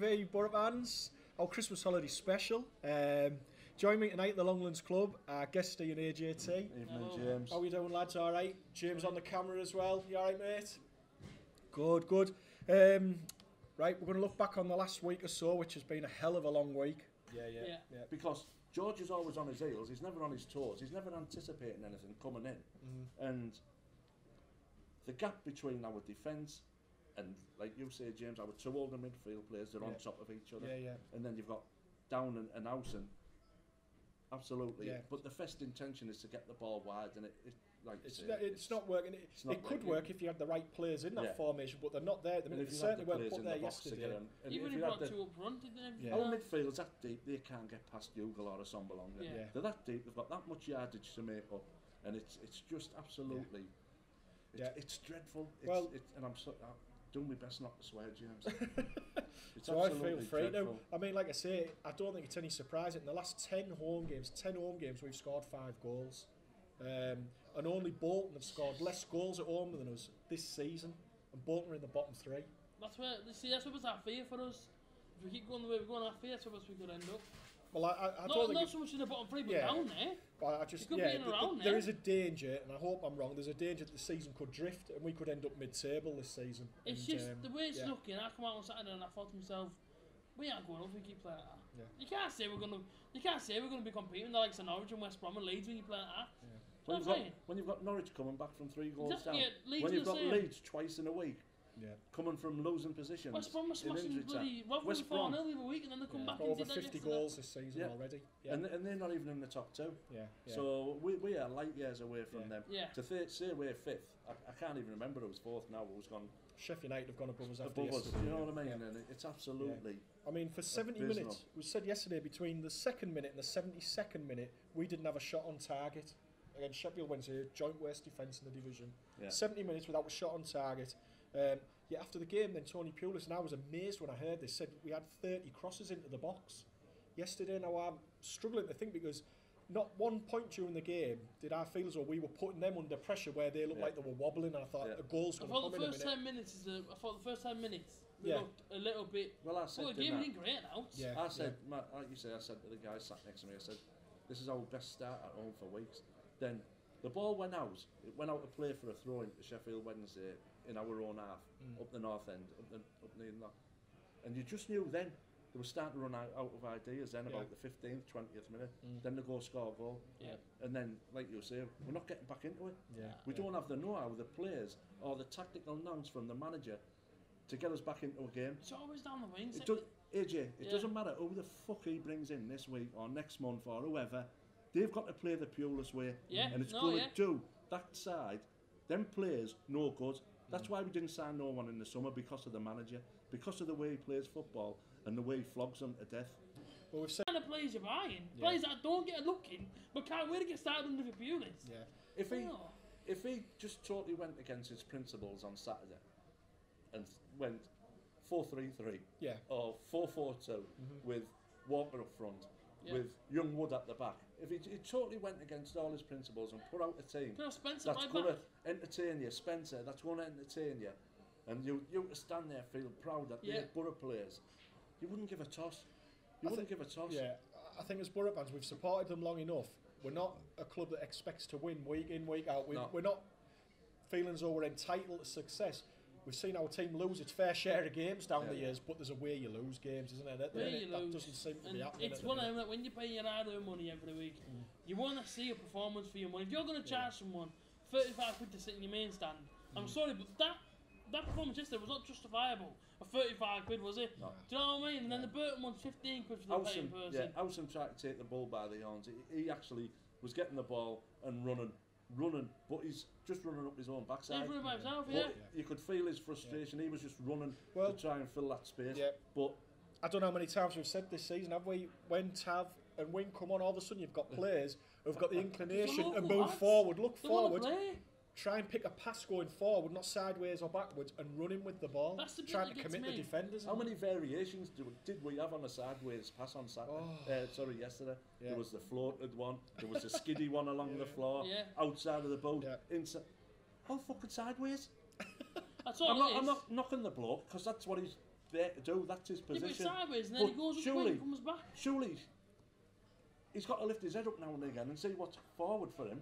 Hey, Boro fans, our Christmas holiday special. Join me tonight at the Longlands Club, Guesty and AJT. Evening, James. How are you doing, lads? All right? James on the camera as well. You all right, mate? Good, good. Right, we're going to look back on the last week or so, which has been a hell of a long week. Yeah. Because George is always on his heels. He's never on his toes. He's never anticipating anything coming in. And the gap between our defence and, like you say, James, our two older midfield players, they're on top of each other. And then you've got Down and Howson. Absolutely. But the first intention is to get the ball wide, and it's not working. It could work if you had the right players in that formation, but they're not there. They certainly weren't put there yesterday. Even if you got two up front, our midfield's that deep, they can't get past Hugo or a Sombalonga. They're that deep, they've got that much yardage to make up, and it's just absolutely, it's dreadful. And I'm doing my best not to swear, James. So I feel free now. I mean, like I say, I don't think it's any surprise. In the last 10 home games, we've scored 5 goals. And only Bolton have scored less goals at home than us this season. And Bolton are in the bottom 3. That's where was our fear for us. If we keep going the way we're going, our fear, that's where we could end up. Well, I don't think not so much in the bottom 3, but down there. But I just there is a danger, and I hope I'm wrong. There's a danger that the season could drift, and we could end up mid-table this season. It's just the way it's looking. I come out on Saturday and I thought to myself, we aren't going up if we keep playing like that. You can't say we're gonna be competing with the likes of Norwich and West Brom and Leeds when you play like that. When you've got Norwich coming back from 3 goals down, Leeds when you've got Leeds twice in a week. Coming from losing positions. West Brom was smashing bloody West Brom 4-0 the other week, and then they come back over 50 goals this season already. And they're not even in the top 2. So we are light years away from them. To say we're 5th, I can't even remember who was 4th now. Who's gone? Sheffield United have gone above us after above yesterday. us, you know what I mean? And it's absolutely. I mean, for 70 minutes, it was said yesterday, between the 2nd minute and the 72nd minute, we didn't have a shot on target. Against Sheffield Wednesday, joint worst defence in the division. 70 minutes without a shot on target. After the game, then Tony Pulis, and I was amazed when I heard this, said we had 30 crosses into the box yesterday. Now I'm struggling to think, because not one point during the game did I feel as though we were putting them under pressure where they looked like they were wobbling. I thought a goal's going to come in a minute. I thought the first 10 minutes looked a little bit. Well, I said the game ain't great now. I said, like you say, I said to the guy sat next to me, I said, this is our best start at home for weeks. Then the ball went out. It went out to play for a throw in to Sheffield Wednesday in our own half, up the north end, up near that. And you just knew then they were starting to run out of ideas then about the 15th, 20th minute. Then they go score a goal. And then, like you say, we're not getting back into it. We don't have the know-how, the players, or the tactical nonce from the manager to get us back into a game. It's always down the wings. It doesn't matter who the fuck he brings in this week or next month or whoever. They've got to play the Pulis way, and it's going to do that side. Them players no good. That's why we didn't sign no one in the summer, because of the manager, because of the way he plays football and the way he flogs them to death. Well, we've said the players you're buying, players that don't get a look in, but can't wait to get started under the Pulis. If he just totally went against his principles on Saturday and went 4-3-3 or 4-4-2 with Walker up front, with Young Wood at the back. If he totally went against all his principles and put out a team that's going to entertain you, Spencer, that's going to entertain you, and you stand there feeling proud that they're Boro players, you wouldn't give a toss. You wouldn't give a toss. I think as Boro fans, we've supported them long enough. We're not a club that expects to win week in, week out. We're not feeling as though we're entitled to success. We've seen our team lose its fair share of games down the years, but there's a way you lose games, isn't there? That doesn't seem to be happening. It's one of them that when you pay your hard-earned money every week, you want to see a performance for your money. If you're going to charge someone 35 quid to sit in your main stand, I'm sorry, but that performance yesterday was not justifiable. A 35 quid, was it? No. Do you know what I mean? And then the Burton one's 15 quid for the paying person. Howson tried to take the bull by the horns. He actually was getting the ball and running, but he's just running up his own backside. He's running by himself, You could feel his frustration. He was just running to try and fill that space. But I don't know how many times we've said this season, have we? When Tav and Wing come on, all of a sudden you've got players who've got the inclination to move forward, look forward, try and pick a pass going forward, not sideways or backwards, and running with the ball, trying to commit the defenders. How many variations did we have on a sideways pass on Saturday? Yesterday. There was the floated one, there was the skiddy one along the floor, outside of the boat, inside. How fucking sideways? That's all I'm not knocking the bloke, because that's what he's there to do. That's his position. Yeah, but sideways, and then he goes up and comes back. Surely, he's got to lift his head up now and again and see what's forward for him.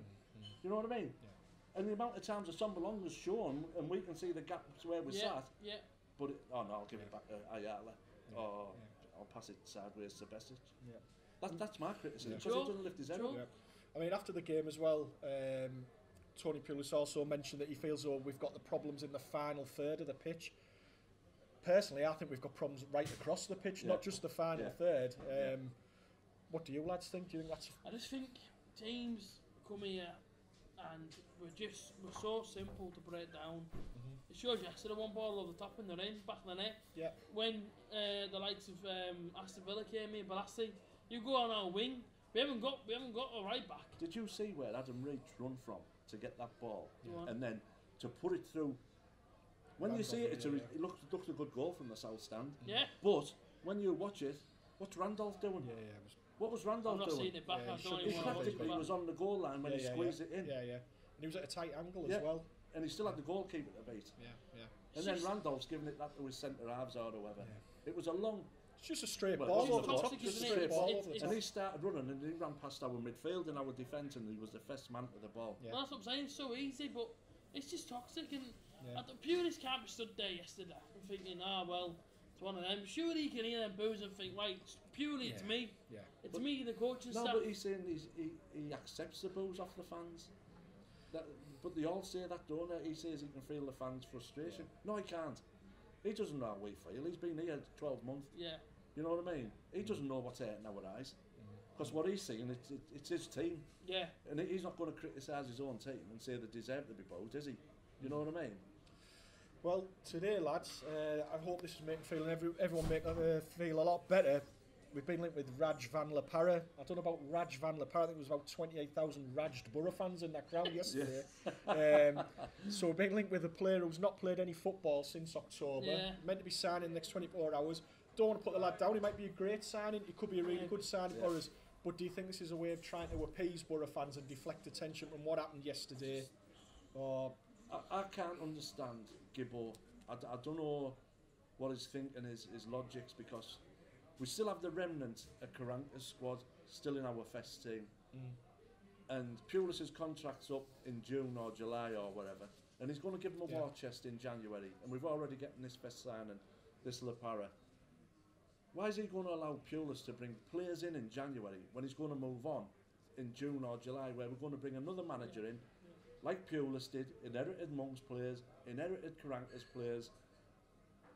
You know what I mean? Yeah. And the amount of times the Somberlong was shown, and we can see the gaps where we sat. Yeah. But oh no, I'll give it back to Ayala. I'll pass it sideways to Besic. Yeah. That's my criticism, because he doesn't lift his head up. Yeah. I mean, after the game as well, Tony Pulis also mentioned that he feels we've got the problems in the final third of the pitch. Personally, I think we've got problems right across the pitch, not just the final third. What do you lads think? Do you think that's... I just think teams come here and we're so simple to break down. It shows yesterday, one ball over the top in the rain, back of the net. Yeah. When the likes of Aston Villa came in, Balassi, you go on our wing. We haven't got a right back. Did you see where Adam Reach run from to get that ball, and then to put it through? When you see it, it looks a good goal from the south stand. Yeah. But when you watch it, what's Randolph doing? What was Randolph doing? I've not seen it back. He practically was on the goal line when he squeezed it in. Yeah. And he was at a tight angle as well. And he still had the goalkeeper to beat. Yeah. And then Randolph's giving it that to his centre halves or whoever. It was a long. It's just a straight ball over the top. Just a straight ball. And he started running and he ran past our midfield and our defence, and he was the first man to the ball. Yeah. Well, that's what I'm saying. It's so easy, but it's just toxic. And Pulis can't be stood there yesterday and thinking, well, it's one of them. Surely he can hear them boos and think, right, purely it's me. Yeah. It's me, the coach and stuff. No, but he's saying he accepts the boos off the fans. But they all say that, don't they? He says he can feel the fans' frustration. No, he can't. He doesn't know how we feel. He's been here 12 months. Yeah. You know what I mean? He doesn't know what's hurting our eyes. Because what he's seeing, it's his team. Yeah. And he's not going to criticise his own team and say they deserve to be bowed, is he? You know what I mean? Well, today, lads, I hope this is making everyone feel a lot better. We've been linked with Raj Van La Parra. I don't know about Raj Van La Parra. I think there was about 28,000 Rajed Boro fans in that crowd yesterday. So we've been linked with a player who's not played any football since October. Yeah. Meant to be signing in the next 24 hours. Don't want to put the lad down. He might be a great signing. He could be a really good signing for us. But do you think this is a way of trying to appease Boro fans and deflect attention from what happened yesterday? Or I can't understand Gibbo. I don't know what his thinking is, his logics, because we still have the remnant of Karanka's squad still in our first team. And Pulis' contract's up in June or July or whatever, and he's going to give him a war chest in January, and we've already getting this first signing, this La Parra. Why is he going to allow Pulis to bring players in January when he's going to move on in June or July, where we're going to bring another manager in, like Pulis did, inherited Monk's players, inherited Karanka's players,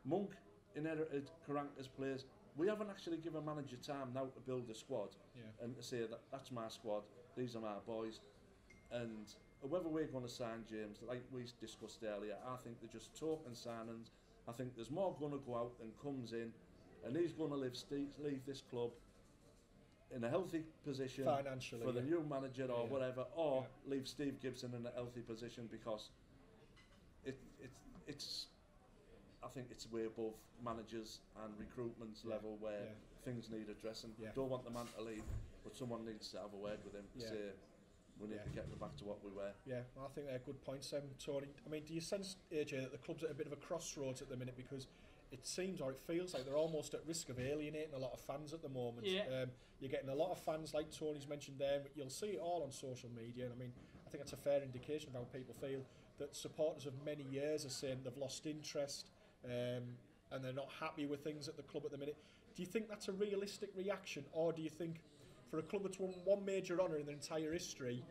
Monk inherited Karanka's players. We haven't actually given a manager time now to build a squad and to say that's my squad, these are my boys. And whether we're going to sign James, like we discussed earlier, I think they're just token signings. I think there's more going to go out than comes in, and he's going to leave this club in a healthy position financially for the new manager or whatever, or leave Steve Gibson in a healthy position, because it's I think it's way above managers and recruitment level where things need addressing. Don't want the man to leave, but someone needs to have a word with him to say we need to get back to what we were. Yeah, well, I think they're good points, Tony. I mean, do you sense, AJ, that the club's at a bit of a crossroads at the minute, because it seems or it feels like they're almost at risk of alienating a lot of fans at the moment? You're getting a lot of fans, like Tony's mentioned there. You'll see it all on social media, and I mean, I think that's a fair indication of how people feel, that supporters of many years are saying they've lost interest, and they're not happy with things at the club at the minute. Do you think that's a realistic reaction, or do you think for a club that's won one major honour in their entire history,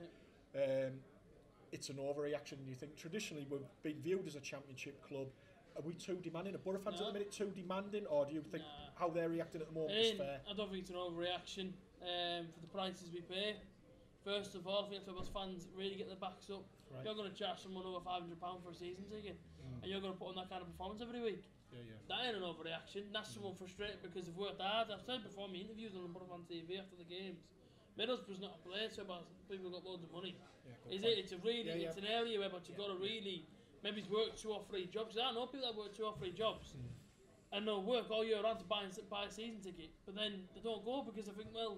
it's an overreaction? Do you think traditionally we've been viewed as a championship club? Are we too demanding? Are Boro fans at the minute too demanding, or do you think how they're reacting at the moment is fair? I don't think it's an overreaction for the prices we pay. First of all, I think us fans really get their backs up. Right. You're going to charge someone over £500 for a season ticket, and you're going to put on that kind of performance every week. That ain't an overreaction. That's someone frustrated because they've worked hard. I've said before my interviews on the Boro Fan TV after the games, Middlesbrough's not a place where people got loads of money. It's an area where you've got to really maybe work 2 or 3 jobs. I know people that work 2 or 3 jobs and they'll work all year round to buy a season ticket, but then they don't go because they think, well,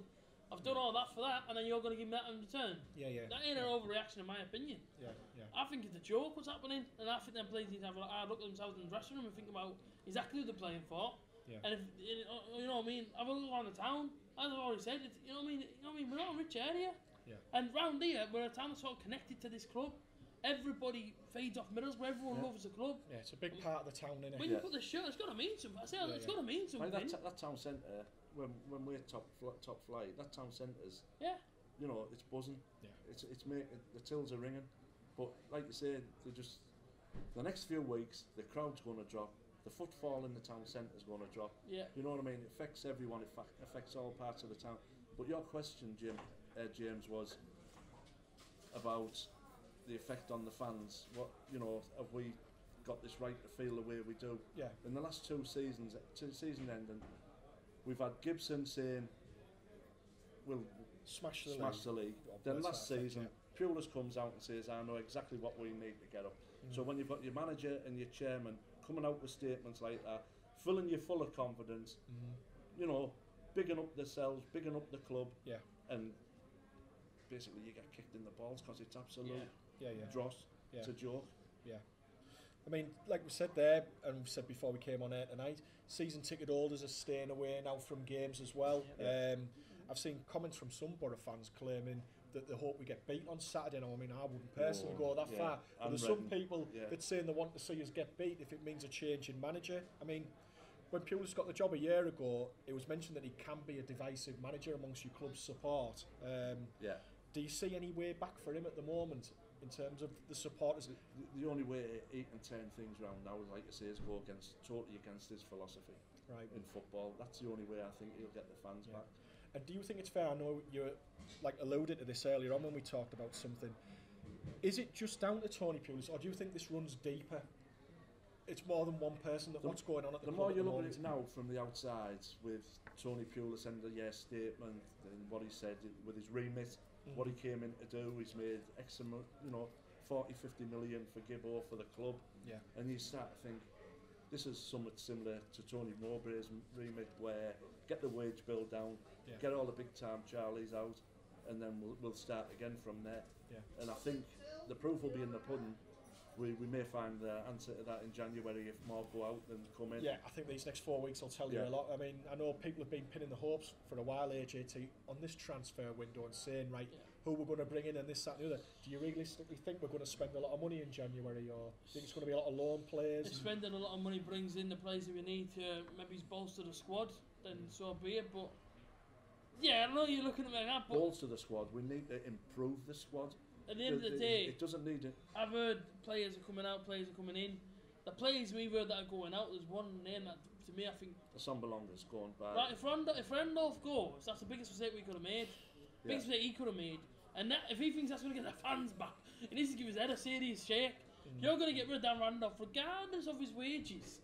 I've done all that for that, and then you're going to give me that in return. Yeah. That ain't an overreaction, in my opinion. Yeah. I think it's a joke what's happening, and I think them players need to have a look at themselves in the dressing room and think about exactly who they're playing for. Yeah. And if you know what I mean, have a look around the town. As I've already said, you know what I mean. We're not a rich area, and round here we're a town that's sort of connected to this club. Everybody feeds off Middlesbrough. Everyone loves the club. Yeah, it's a big part of the town, isn't it? When you put the shirt, it's got to mean something. It's got to mean something. That town centre, when we're top flight, that town centre's, you know, it's buzzing. Yeah. It's making the tills are ringing, but like you said, the next few weeks the crowd's going to drop. The footfall in the town centre is going to drop. Yeah. You know what I mean? It affects everyone. It affects all parts of the town. But your question, James, was about the effect on the fans. What, you know, have we got this right to feel the way we do? Yeah. In the last two season ending, we've had Gibson saying we'll smash the league. Then last season, Pulis comes out and says, I know exactly what we need to get up. So when you've got your manager and your chairman coming out with statements like that, filling you full of confidence, you know, bigging up themselves, bigging up the club, and basically you get kicked in the balls because it's absolute dross. It's a joke. Yeah. I mean, like we said there, and we said before we came on air tonight, season ticket holders are staying away now from games as well. I've seen comments from some Boro fans claiming that they hope we get beat on Saturday. Now, I mean, I wouldn't personally go that far, but there's some people that saying they want to see us get beat if it means a change in manager. I mean, when Pulis got the job a year ago, it was mentioned that he can be a divisive manager amongst your club's support. Do you see any way back for him at the moment in terms of the supporters? The only way he can turn things around now, like I say, is go totally against his philosophy in football. That's the only way I think he'll get the fans back. And do you think it's fair? I know you alluded to this earlier on when we talked about something. Is it just down to Tony Pulis, or do you think this runs deeper? It's more than one person. What's going on at the club? The more you look moment? at it now from the outside, with Tony Pulis and the statement and what he said with his remit, what he came in to do, he's made X amount, 40-50 million for Gibbo for the club, and you start to think this is somewhat similar to Tony Mowbray's remit, where get the wage bill down, get all the big time Charlies out, and then we'll start again from there. And I think the proof will be in the pudding. We may find the answer to that in January if more go out than come in. I think these next 4 weeks will tell you a lot. I mean, I know people have been pinning the hopes for a while, AJT, on this transfer window and saying, who we're going to bring in and this, that and the other. Do you realistically think we're going to spend a lot of money in January, or do you think it's going to be a lot of loan players? If spending a lot of money brings in the players that we need to maybe bolster the squad, then so be it. But I know you're looking at me like that, but bolster the squad. We need to improve the squad. At the end of the day, it doesn't need it. I've heard players are coming out, players are coming in. The players we've heard that are going out, there's one name that, to me, I think... The Somberlonger's going by. Right, if Randolph goes, that's the biggest mistake we could have made. Biggest mistake he could have made. And that, if he thinks that's going to get the fans back, he needs to give his head a serious shake. You're going to get rid of Dan Randolph, regardless of his wages.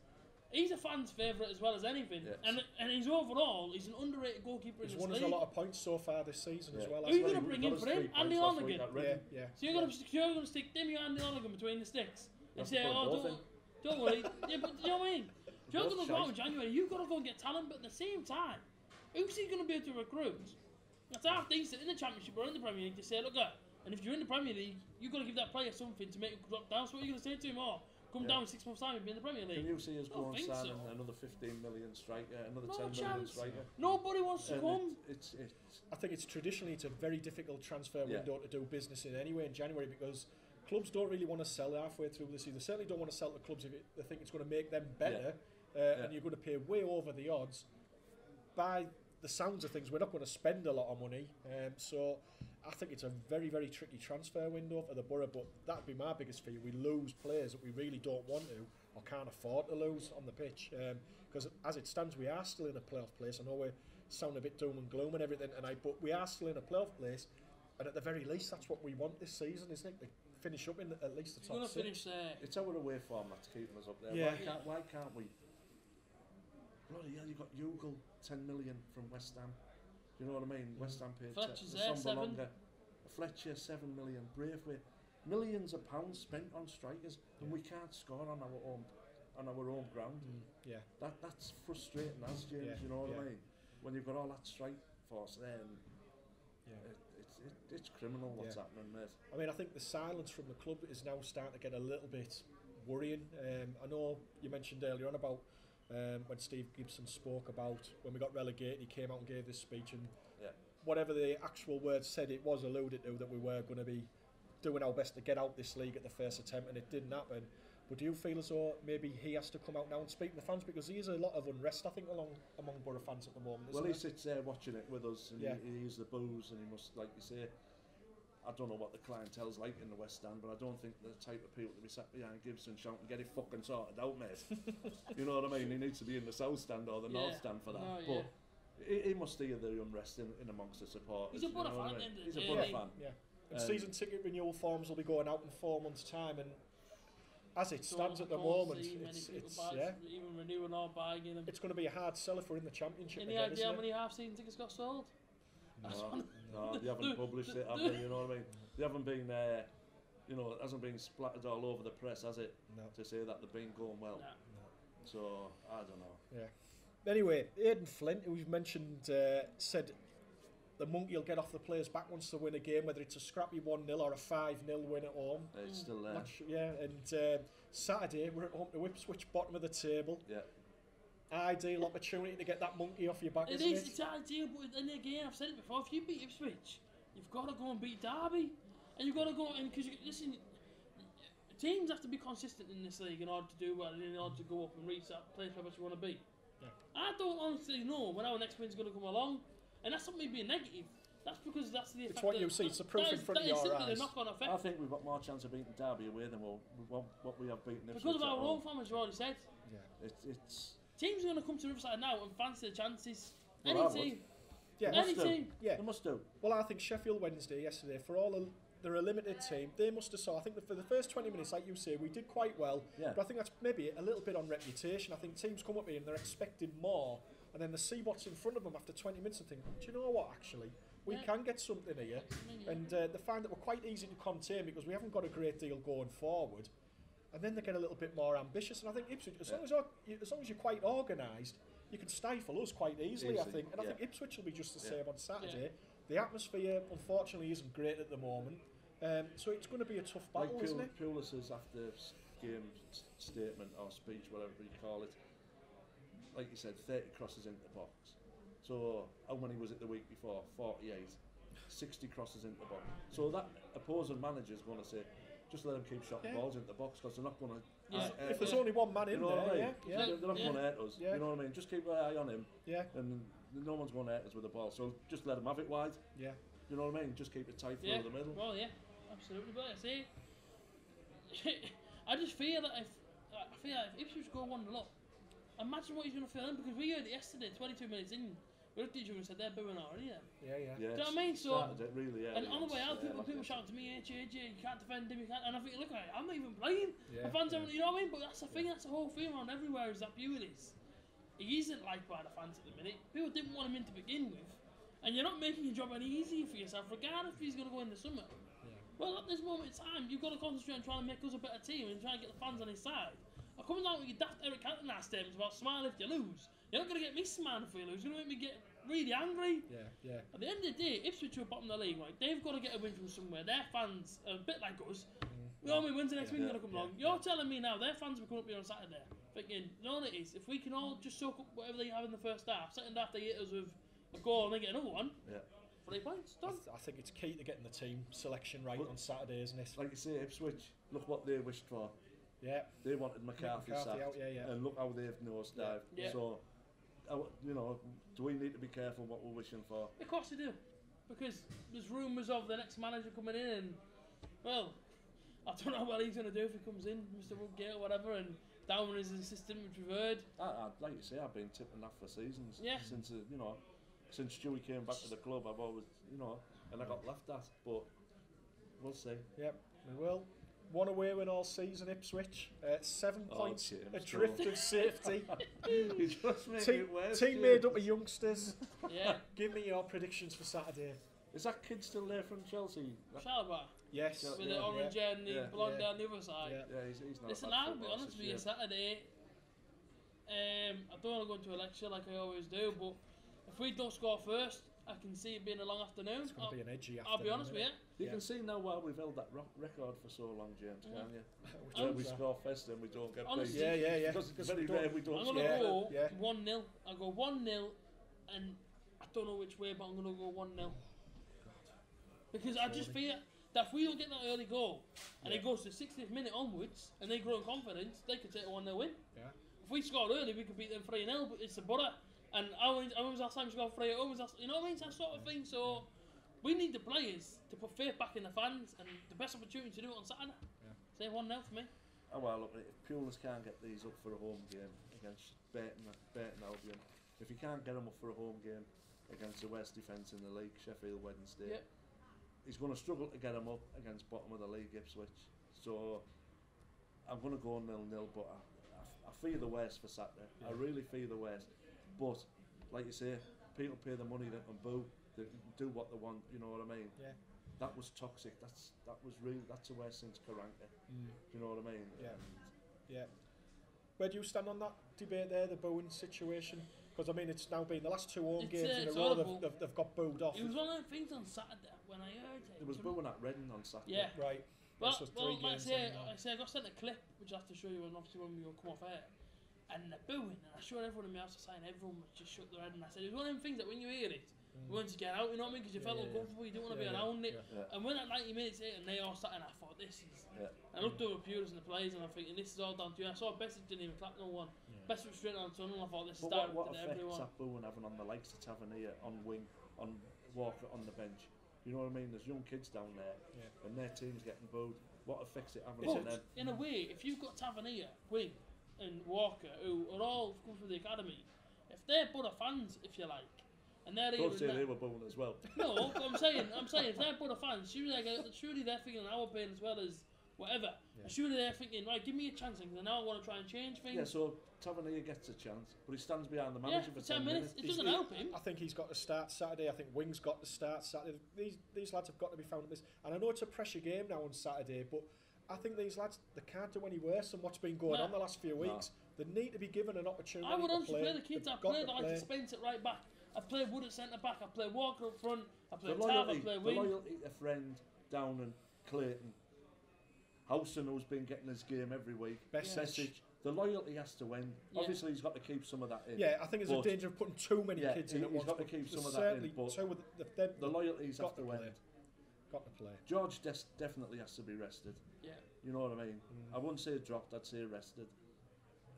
He's a fan's favourite as well as anything. And he's he's an underrated goalkeeper in this league. He's won us a lot of points so far this season as well. Who are you going to bring in for him? Andy Lonergan. So you're going to stick Demi and Andy Lonergan between the sticks and say, don't worry. But you know what I mean? If you're going to go out in January, you've got to go and get talent, but at the same time, who's he going to be able to recruit? That's half decent in the Championship or in the Premier League to say, look, and if you're in the Premier League, you've got to give that player something to make him drop down. So what are you going to say to him? Come down in 6 months' time and be in the Premier League. Can you see us go and sign another 15 million striker, another 10 million striker? Nobody wants to come. I think it's a very difficult transfer window to do business in anyway in January, because clubs don't really want to sell halfway through the season. They certainly don't want to sell to clubs if they think it's going to make them better, and you're going to pay way over the odds. By the sounds of things, we're not going to spend a lot of money, so I think it's a very, very tricky transfer window for the Boro, but that'd be my biggest fear. We lose players that we really don't want to or can't afford to lose on the pitch, because as it stands, we are still in a playoff place. I know we sound a bit doom and gloom and everything tonight, but we are still in a playoff place, and at the very least, that's what we want this season, isn't it? To finish up in at least the top six. It's our away form that's keeping us up there. Why can't we? Bloody hell, you got Ugal 10 million from West Ham. You know what I mean? West Ham paid Fletcher 7 million. Braithwaite, millions of pounds spent on strikers, and we can't score on our home ground. That's frustrating, as James. You know what I mean? When you've got all that strike force there, and It's criminal what's happening, mate. I mean, I think the silence from the club is now starting to get a little bit worrying. I know you mentioned earlier on about when Steve Gibson spoke about when we got relegated, he came out and gave this speech, and whatever the actual words said, it was alluded to that we were going to be doing our best to get out this league at the first attempt, and it didn't happen. But do you feel as though maybe he has to come out now and speak to the fans, because there is a lot of unrest, I think, among Boro fans at the moment? Well, he sits there watching it with us, and he hears the boos, and he must, like you say, I don't know what the clientele's like in the West Stand, but I don't think the type of people to be sat behind Gibson shouting, "Get it fucking sorted out, mate." You know what I mean? He needs to be in the South Stand or the North Stand for that. No, but he must hear the unrest in amongst the supporters. He's a Boro fan. He's a Boro fan. Yeah. And season ticket renewal forms will be going out in 4 months' time, and as it stands at the moment, it's even renewing or buying them. It's going to be a hard seller for in the Championship. Any idea how many half-season tickets got sold? No, they haven't published it, have they? You know what I mean? They haven't been, you know, it hasn't been splattered all over the press, has it? No. To say that they've been going well. No. So, I don't know. Yeah. Anyway, Aidan Flint, who we've mentioned, said the monkey will get off the players' back once they win a game, whether it's a scrappy 1-0 or a 5-0 win at home. It's still there. And Saturday, we're at home to Ipswich, bottom of the table. Yeah. Ideal opportunity to get that monkey off your back, isn't it? It's ideal, but then again, I've said it before, if you beat Ipswich, you've got to go and beat Derby. And you've got to go, and because, listen, teams have to be consistent in this league in order to do well, in order to go up and reach that place where you want to be. Yeah. I don't honestly know when our next win's going to come along, and that's not me being negative. That's because that's the effect. It's what you see, it's the proof in front of your eyes. I think we've got more chance of beating Derby away than what we have beaten Ipswich. Because of our own form, as you already said. Yeah. It's teams are going to come to Riverside now and fancy the chances. Well, any team. Yeah. Any team. Yeah. They must do. Well, I think Sheffield Wednesday yesterday, for all they're a limited team, they must have saw. I think that for the first 20 minutes, like you say, we did quite well. Yeah. But I think that's maybe a little bit on reputation. I think teams come up here and they're expecting more, and then they see what's in front of them after 20 minutes and think, do you know what, actually? We can get something here. And they find that we're quite easy to contain because we haven't got a great deal going forward. And then they get a little bit more ambitious. And I think Ipswich, as long as you're quite organised, you can stifle us quite easily, I think. And I think Ipswich will be just the same on Saturday. The atmosphere, unfortunately, isn't great at the moment. So it's going to be a tough battle, isn't it? Pulis' after-game statement or speech, whatever you call it, like you said, 30 crosses into the box. So how many was it the week before? 48. 60 crosses into the box. So that opposing manager is going to say, just let them keep shotting balls into the box because they're not going to... if there's only one man in there, they're not going to hurt us. Yeah. You know what I mean? Just keep an eye on him. Yeah. And no one's going to hurt us with the ball. So just let them have it wide. Yeah. You know what I mean? Just keep it tight through the middle. Well, yeah, absolutely. But I say, I just feel that if Ipswich go 1-0 up, imagine what he's going to feel in, because we heard it yesterday, 22 minutes in. We looked at each other and said they're booing already. Yeah. Do you know what I mean? So, really, and on the way out, people shouting to me, AJT, you can't defend him, you can't. And I think, look, I'm not even playing. The fans haven't, you know what I mean? But that's the thing, that's the whole thing around everywhere, is that Pulis, he isn't liked by the fans at the minute. People didn't want him in to begin with. And you're not making your job any easier for yourself, regardless if he's going to go in the summer. Yeah. Well, at this moment in time, you've got to concentrate on trying to make us a better team and try and get the fans on his side. I'm coming down with your daft Eric Cantona statements about smile if you lose. You're not going to get me smiling if we lose. You're going to make me get really angry. Yeah. At the end of the day, Ipswich are bottom of the league, right? They've got to get a win from somewhere. Their fans are a bit like us. You know what I mean? When's the next win going to come along? You're telling me now their fans will come up here on Saturday thinking, you know what it is? If we can all just soak up whatever they have in the first half, second half they hit us with a goal and they get another one. 3 points, done. I think it's key to getting the team selection right on Saturday, isn't it? Like you say, Ipswich, look what they wished for. Yeah. They wanted McCarthy sacked, out, and look how they've nosedived. Yeah. So, you know, do we need to be careful what we're wishing for? Of course we do, because there's rumours of the next manager coming in, and well, I don't know what he's going to do if he comes in, Mr. Woodgate or whatever, and Down is his assistant, which we've heard. Like you say, I've been tipping that for seasons. Yeah. Since Stewie came back to the club, I've always, and I got laughed at, but we'll see. Yep, we will. One away win all season, Ipswich. 7 points adrift of safety. You just make it worse. Team made up of youngsters. Yeah. Give me your predictions for Saturday. Is that kid still there from Chelsea? Shalba? Yes. With the orange hair and the blonde down the other side. Yeah, he's not. Listen, I'll be honest with you, Saturday, I don't want to go into a lecture like I always do, but if we don't score first, I can see it being a long afternoon. It's going to be an edgy afternoon. I'll be honest with you. You can see now why we've held that record for so long, James, can't you? Which We score first and we don't get honestly, beat. Yeah. Because it's very rare we don't I'm score. going to go Yeah. 1-0. I'll go 1-0, and I don't know which way, but I'm going to go 1-0. Because I just fear that if we don't get that early goal, and it goes to the 60th minute onwards, and they grow in confidence, they could take a 1-0 win. Yeah. If we scored early, we could beat them 3-0, but it's the Boro. And when was last time we scored 3 at home? You know what I mean? That sort of thing. So we need the players to put faith back in the fans, and the best opportunity to do it on Saturday. Yeah. Say 1-0 for me. Oh well, look, if Pulis can't get these up for a home game against Burton Albion, if he can't get them up for a home game against the worst defence in the league, Sheffield Wednesday, he's going to struggle to get them up against bottom of the league, Ipswich. So I'm going to go 0-0, but I fear the worst for Saturday. Yeah. I really fear the worst. But like you say, people pay the money, they can boo, they can do what they want. You know what I mean? Yeah. That was toxic. That's the worst since Karanka. Do you know what I mean? Yeah. Yeah. Where do you stand on that debate there, the booing situation? Because I mean, it's now been the last 2 home games in a row they've got booed off. It was one of the things on Saturday when I heard it. It was booing at Reading on Saturday. Yeah. Right. Well, like I say, I got sent a clip which I have to show you, and obviously when we come off air. And they're booing, and I showed everyone in my house saying everyone was just shook their head, and I said it was one of them things that when you hear it, you want to get out, you know what I mean? Because you felt uncomfortable, you don't want to be around it. And when at 90 minutes hit, and they all sat, and I thought, this is. I looked over Pulis and the players, and I'm thinking, this is all down to you. I saw Best didn't even clap no one. Best was straight on the tunnel, and I thought, this is directed what at everyone. What effects that booing having on the likes of Tavernier, on wing, on Walker on the bench? You know what I mean? There's young kids down there, and their team's getting booed. What effects it having on them? In a way, if you've got Tavernier, wing, and Walker, who are all come from the academy, if they're Boro fans, if you like, and they're don't say they were booing as well. No, but I'm saying if they're Boro fans, surely they're thinking our pain as well as whatever. Yeah. Surely they're thinking, right, give me a chance, because now I want to try and change things. Yeah, so Tavernier gets a chance, but he stands behind the manager for 10 minutes. It doesn't help him. I think he's got to start Saturday. I think Wing's got to start Saturday. These lads have got to be found at this. And I know it's a pressure game now on Saturday, but I think these lads, they can't do any worse than what's been going on the last few weeks. They need to be given an opportunity. I would honestly play the kids. I played like to Spence at right back. I played Wood at centre back. I played Walker up front. I played Tav. I played Wing. The loyalty to Friend, Downing, Clayton, Howson, who's been getting his game every week. Message. The loyalty has to win. Obviously, he's got to keep some of that in. Yeah, I think there's a danger of putting too many kids in at once. He's got to keep some of that in. But the loyalties have to win. Got to play. George definitely has to be rested. Yeah. You know what I mean? I wouldn't say dropped, I'd say rested.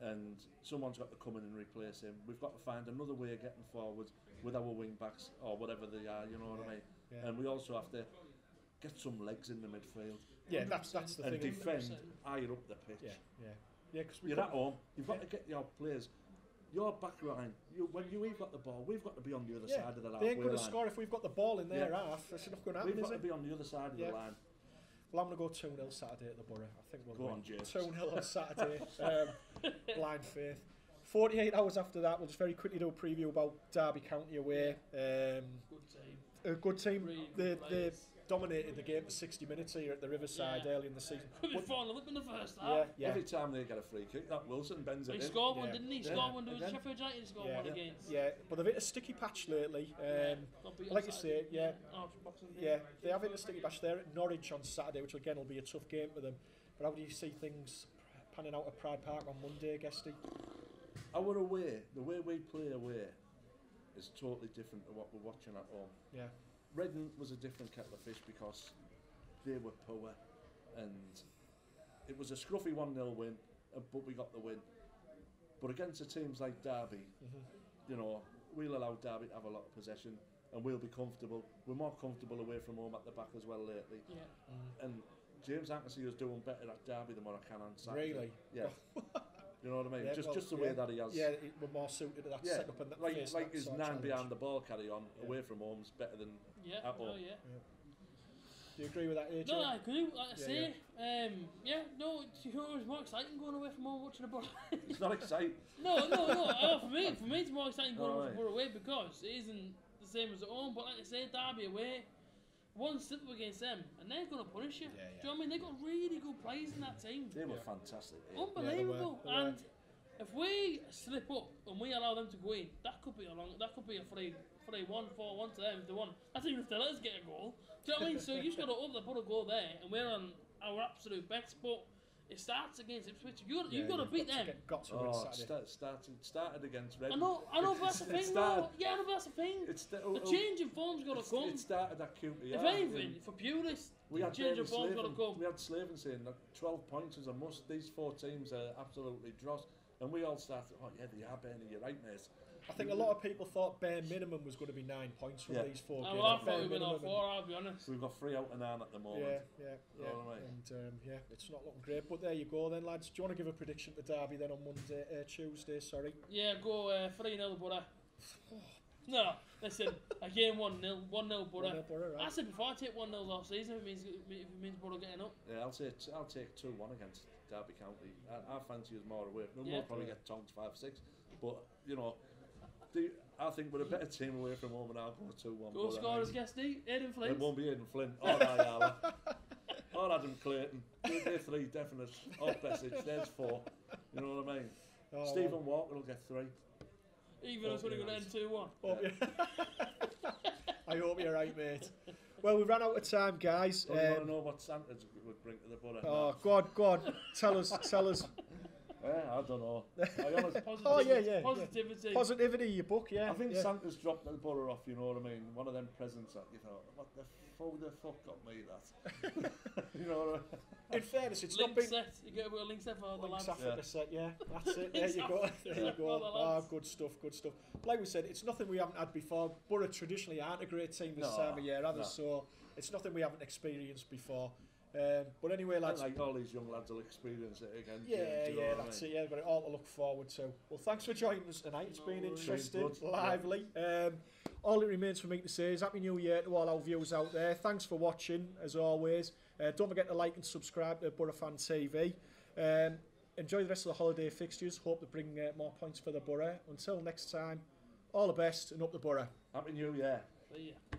And someone's got to come in and replace him. We've got to find another way of getting forward with our wing backs or whatever they are, you know what I mean? Yeah. And we also have to get some legs in the midfield. Yeah, that's the thing. And defend higher up the pitch. Yeah, because you're at home. You've got to get your players. Your back line, when we've got the ball, we've got to be on the other side of the line. They ain't going to score if we've got the ball in their half. That's not going to happen, We've got to be on the other side of the line. Well, I'm going to go 2-0 Saturday at the Boro. I think we'll win. 2-0 on Saturday. Blind faith. 48 hours after that, we'll just very quickly do a preview about Derby County away. Good team. A good team. Really they dominated the game for 60 minutes here at the Riverside early in the season. Could be 4-0 up in the first half. Every time they get a free kick, that Wilson bends it in. He scored one, didn't he? He scored one. There was Sheffield United he scored one against. Yeah, but they've hit a sticky patch lately. Like you say, they have hit a sticky patch there at Norwich on Saturday, which again will be a tough game for them. But how do you see things panning out at Pride Park on Monday, Guesty? Our away, the way we play away, is totally different to what we're watching at home. Yeah. Reading was a different kettle of fish because they were poor, and it was a scruffy 1-0 win, but we got the win. But against the teams like Derby, you know, we'll allow Derby to have a lot of possession, and we'll be comfortable. We're more comfortable away from home at the back as well lately. Yeah. And James, I can see us doing better at Derby than what I can on Saturday. Really? Yeah. You know what I mean? Just the way that he has. Yeah, we're more suited to that setup and that like his 9 behind the ball carry on away from home's better than at home. Do you agree with that, AJ? No, I agree. Like I say, it's more exciting going away from home watching a Boro. It's not exciting. No. For me, it's more exciting going away because it isn't the same as at home. But like I say, Derby away, one slip up against them, and they're going to punish you. Do you know what I mean? They got really good players in that team. They were fantastic. Unbelievable. They were. And if we slip up and we allow them to go in, that could be a 3-1, 4-1 to them if they won. That's even if they let us get a goal. Do you know what I mean? So you just got to up the put a goal there, and we're on our absolute best. But it starts against Ipswich. You've got to beat them. Started against Reading. I know, but that's the thing. No, yeah, I know, but that's the thing. The change in form's got to come. It started at QPR. If anything, for Pulis, change in form's got to come. We had Slaven saying that 12 points is a must. These 4 teams are absolutely dross. And we all started, oh yeah, they are, Bernie, you're right, mate. I think a lot of people thought bare minimum was going to be 9 points from these 4 games. I thought we'd been on 4, I'll be honest. We've got 3 out of 9 at the moment. And it's not looking great. But there you go then, lads. Do you want to give a prediction to Derby then on Tuesday, sorry? Yeah, go 3-0 Boro. No, listen, again 1-0 Boro. Right. I said before, I take 1-0 last season if it means Boro getting up. Yeah, I'll take 2-1 against Derby County. I fancy us more away. We'll probably get tongued 5-6. But, you know, I think we're a better team away from home, and I'll go 2-1. Goal scorers, Guesty, Aidan Flint. It won't be Aidan Flint or Ayala or Adam Clayton. They're 3 definite. Or Bessage, there's 4. You know what I mean? Stephen Walker will get 3. Even us when we're going to end 2-1. I hope you're right, mate. Well, we ran out of time, guys. You want to know what Santa would bring to the Boro? Oh, go on. Tell us. I don't know. Positivity. Positivity, your book, yeah. I think Santa's dropped the Boro off, you know what I mean? One of them presents that you thought, what the fuck got me that? You know what I mean? In fairness, it's link not been... set. You get a link set for the lads. After the set, yeah. That's it. There you go. Good stuff. Like we said, it's nothing we haven't had before. Boro traditionally aren't a great team this time of year, either, so it's nothing we haven't experienced before. But anyway, lads. Like all these young lads will experience it again. Yeah, that's it. Yeah, we've got it all to look forward to. Well, thanks for joining us tonight. It's been interesting, lively. All it remains for me to say is Happy New Year to all our viewers out there. Thanks for watching, as always. Don't forget to like and subscribe to Boro Fan TV. Enjoy the rest of the holiday fixtures. Hope to bring more points for the Boro. Until next time, all the best and up the Boro. Happy New Year. See ya.